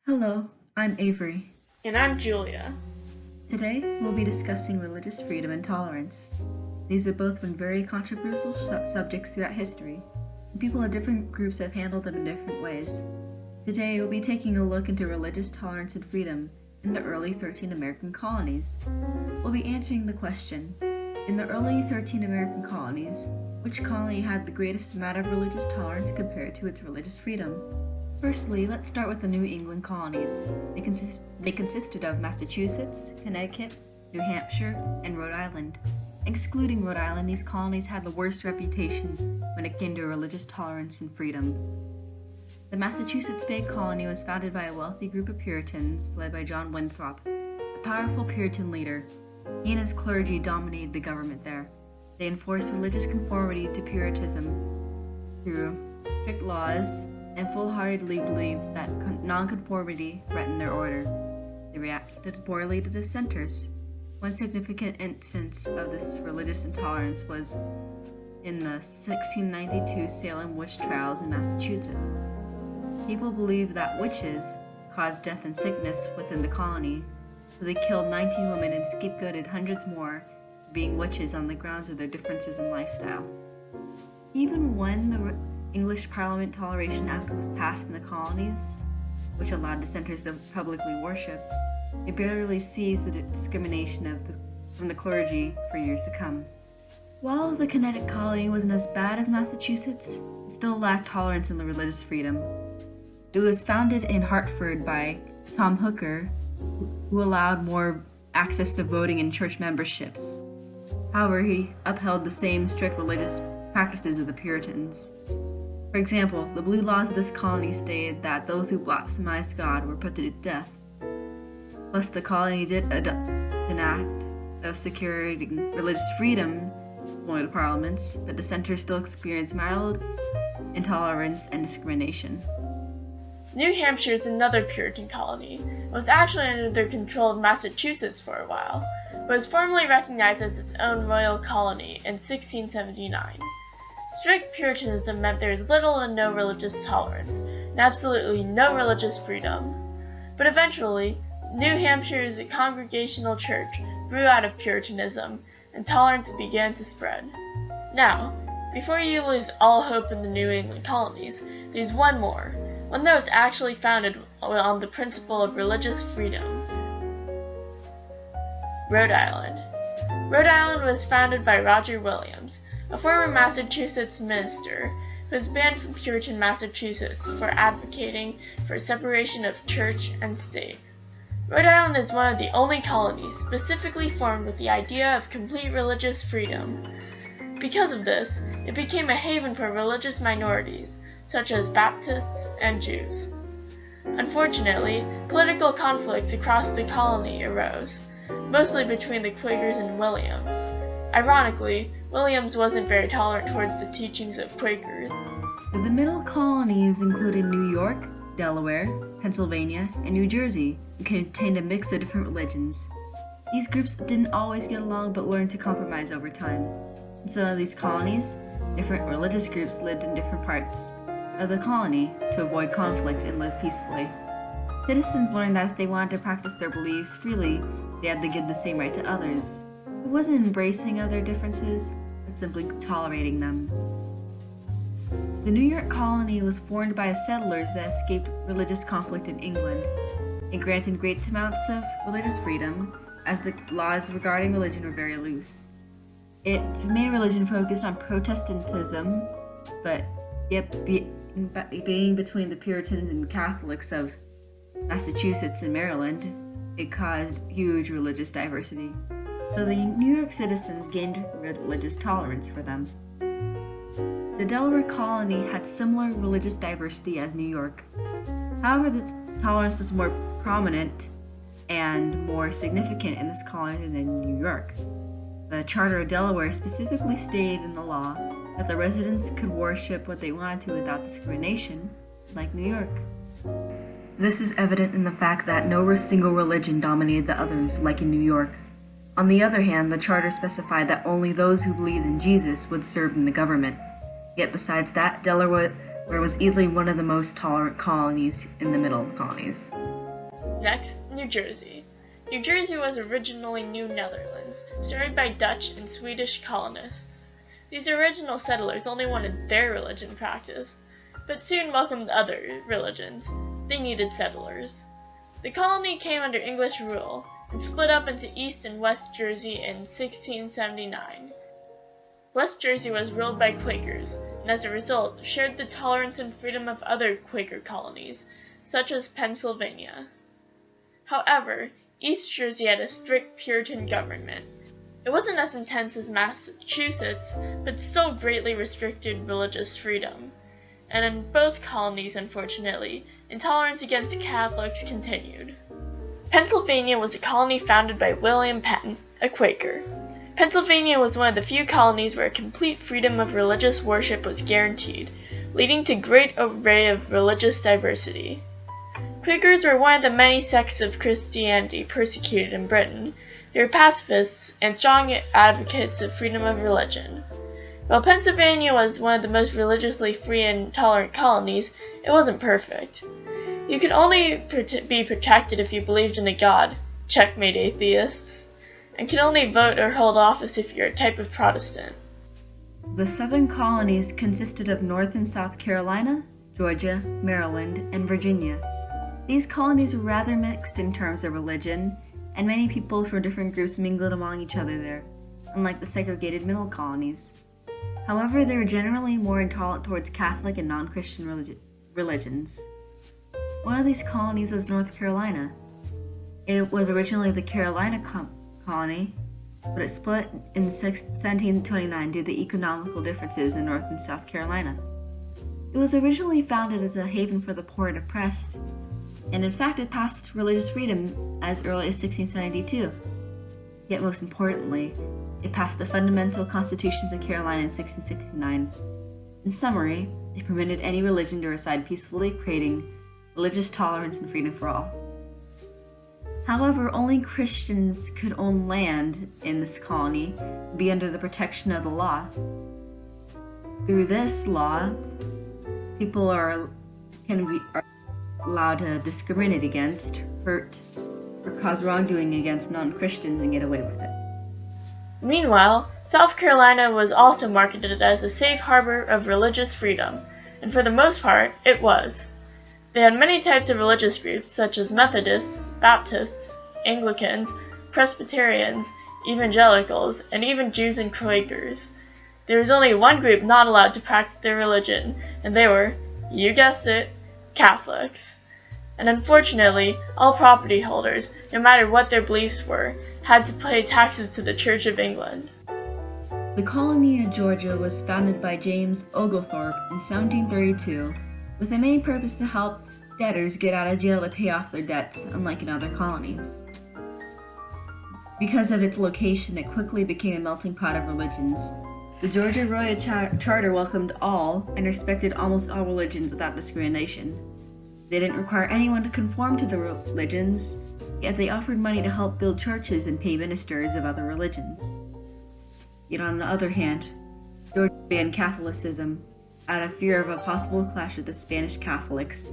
Hello, I'm Avery. And I'm Julia. Today, we'll be discussing religious freedom and tolerance. These have both been very controversial subjects throughout history, and people in different groups have handled them in different ways. Today, we'll be taking a look into religious tolerance and freedom in the early 13 American colonies. We'll be answering the question, in the early 13 American colonies, which colony had the greatest amount of religious tolerance compared to its religious freedom? Firstly, let's start with the New England colonies. They consisted of Massachusetts, Connecticut, New Hampshire, and Rhode Island. Excluding Rhode Island, these colonies had the worst reputation when it came to religious tolerance and freedom. The Massachusetts Bay Colony was founded by a wealthy group of Puritans led by John Winthrop, a powerful Puritan leader. He and his clergy dominated the government there. They enforced religious conformity to Puritanism through strict laws and full-heartedly believed that nonconformity threatened their order. They reacted poorly to dissenters. One significant instance of this religious intolerance was in the 1692 Salem witch trials in Massachusetts. People believed that witches caused death and sickness within the colony, so they killed 19 women and scapegoated hundreds more for being witches on the grounds of their differences in lifestyle. Even when the English Parliament Toleration Act was passed in the colonies, which allowed dissenters to publicly worship, it barely ceased the discrimination from the clergy for years to come. While the Connecticut colony wasn't as bad as Massachusetts, it still lacked tolerance and religious freedom. It was founded in Hartford by Tom Hooker, who allowed more access to voting and church memberships. However, he upheld the same strict religious practices of the Puritans. For example, the blue laws of this colony stated that those who blasphemized God were put to death. Plus, the colony did adopt an act of securing religious freedom going to parliaments, but dissenters still experienced mild intolerance and discrimination. New Hampshire is another Puritan colony. It was actually under the control of Massachusetts for a while, but was formally recognized as its own royal colony in 1679. Strict Puritanism meant there was little and no religious tolerance, and absolutely no religious freedom. But eventually, New Hampshire's Congregational Church grew out of Puritanism, and tolerance began to spread. Now, before you lose all hope in the New England colonies, there's one more, one that was actually founded on the principle of religious freedom. Rhode Island. Rhode Island was founded by Roger Williams, a former Massachusetts minister who was banned from Puritan Massachusetts for advocating for separation of church and state. Rhode Island is one of the only colonies specifically formed with the idea of complete religious freedom. Because of this, it became a haven for religious minorities, such as Baptists and Jews. Unfortunately, political conflicts across the colony arose, mostly between the Quakers and Williams. Ironically, Williams wasn't very tolerant towards the teachings of Quakers. The middle colonies included New York, Delaware, Pennsylvania, and New Jersey, and contained a mix of different religions. These groups didn't always get along but learned to compromise over time. In some of these colonies, different religious groups lived in different parts of the colony to avoid conflict and live peacefully. Citizens learned that if they wanted to practice their beliefs freely, they had to give the same right to others. It wasn't embracing of their differences, but simply tolerating them. The New York colony was formed by settlers that escaped religious conflict in England. It granted great amounts of religious freedom, as the laws regarding religion were very loose. Its main religion focused on Protestantism, but yet being between the Puritans and Catholics of Massachusetts and Maryland, it caused huge religious diversity. So the New York citizens gained religious tolerance for them. The Delaware Colony had similar religious diversity as New York. However, the tolerance was more prominent and more significant in this colony than in New York. The Charter of Delaware specifically stated in the law that the residents could worship what they wanted to without discrimination, like New York. This is evident in the fact that no single religion dominated the others, like in New York. On the other hand, the charter specified that only those who believed in Jesus would serve in the government. Yet besides that, Delaware where it was easily one of the most tolerant colonies in the Middle Colonies. Next, New Jersey. New Jersey was originally New Netherlands, started by Dutch and Swedish colonists. These original settlers only wanted their religion practiced, but soon welcomed other religions. They needed settlers. The colony came under English rule and split up into East and West Jersey in 1679. West Jersey was ruled by Quakers, and as a result shared the tolerance and freedom of other Quaker colonies, such as Pennsylvania. However, East Jersey had a strict Puritan government. It wasn't as intense as Massachusetts, but still greatly restricted religious freedom. And in both colonies, unfortunately, intolerance against Catholics continued. Pennsylvania was a colony founded by William Penn, a Quaker. Pennsylvania was one of the few colonies where complete freedom of religious worship was guaranteed, leading to great array of religious diversity. Quakers were one of the many sects of Christianity persecuted in Britain. They were pacifists and strong advocates of freedom of religion. While Pennsylvania was one of the most religiously free and tolerant colonies, it wasn't perfect. You could only be protected if you believed in a god, checkmate atheists, and could only vote or hold office if you're a type of Protestant. The southern colonies consisted of North and South Carolina, Georgia, Maryland, and Virginia. These colonies were rather mixed in terms of religion, and many people from different groups mingled among each other there, unlike the segregated middle colonies. However, they were generally more intolerant towards Catholic and non-Christian religions. One of these colonies was North Carolina. It was originally the Carolina colony, but it split in 1729 due to economical differences in North and South Carolina. It was originally founded as a haven for the poor and oppressed, and in fact it passed religious freedom as early as 1672. Yet most importantly, it passed the fundamental constitutions of Carolina in 1669. In summary, it permitted any religion to reside peacefully, creating religious tolerance and freedom for all. However, only Christians could own land in this colony and be under the protection of the law. Through this law, people are allowed to discriminate against, hurt, or cause wrongdoing against non-Christians and get away with it. Meanwhile, South Carolina was also marketed as a safe harbor of religious freedom, and for the most part, it was. They had many types of religious groups such as Methodists, Baptists, Anglicans, Presbyterians, Evangelicals, and even Jews and Quakers. There was only one group not allowed to practice their religion, and they were, you guessed it, Catholics. And unfortunately, all property holders, no matter what their beliefs were, had to pay taxes to the Church of England. The colony of Georgia was founded by James Oglethorpe in 1732 with the main purpose to help debtors get out of jail to pay off their debts, unlike in other colonies. Because of its location, it quickly became a melting pot of religions. The Georgia Royal Charter welcomed all and respected almost all religions without discrimination. They didn't require anyone to conform to the religions, yet they offered money to help build churches and pay ministers of other religions. Yet on the other hand, Georgia banned Catholicism out of fear of a possible clash with the Spanish Catholics.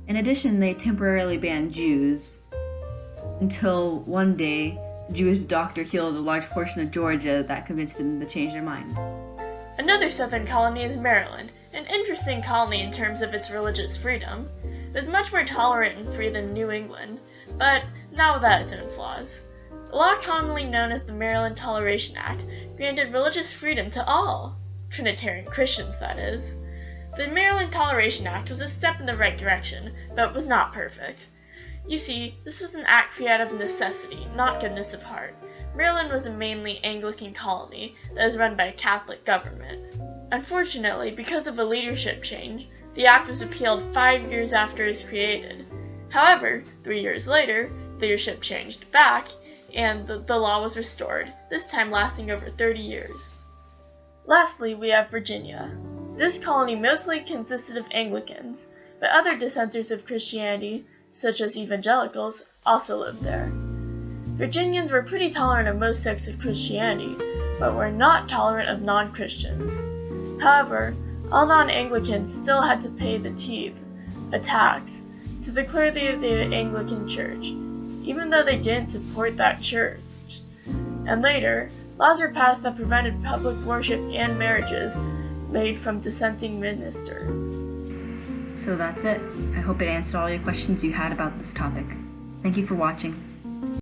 In addition, they temporarily banned Jews, until one day a Jewish doctor healed a large portion of Georgia that convinced them to change their mind. Another southern colony is Maryland, an interesting colony in terms of its religious freedom. It was much more tolerant and free than New England, but not without its own flaws. The law commonly known as the Maryland Toleration Act granted religious freedom to all, Trinitarian Christians that is. The Maryland Toleration Act was a step in the right direction, but was not perfect. You see, this was an act created of necessity, not goodness of heart. Maryland was a mainly Anglican colony that was run by a Catholic government. Unfortunately, because of a leadership change, the act was repealed 5 years after it was created. However, 3 years later, leadership changed back, and the law was restored, this time lasting over 30 years. Lastly, we have Virginia. This colony mostly consisted of Anglicans, but other dissenters of Christianity, such as evangelicals, also lived there. Virginians were pretty tolerant of most sects of Christianity, but were not tolerant of non-Christians. However, all non-Anglicans still had to pay the tithe, a tax, to the clergy of the Anglican Church, even though they didn't support that church. And later, laws were passed that prevented public worship and marriages made from dissenting ministers. So that's it. I hope it answered all your questions you had about this topic. Thank you for watching.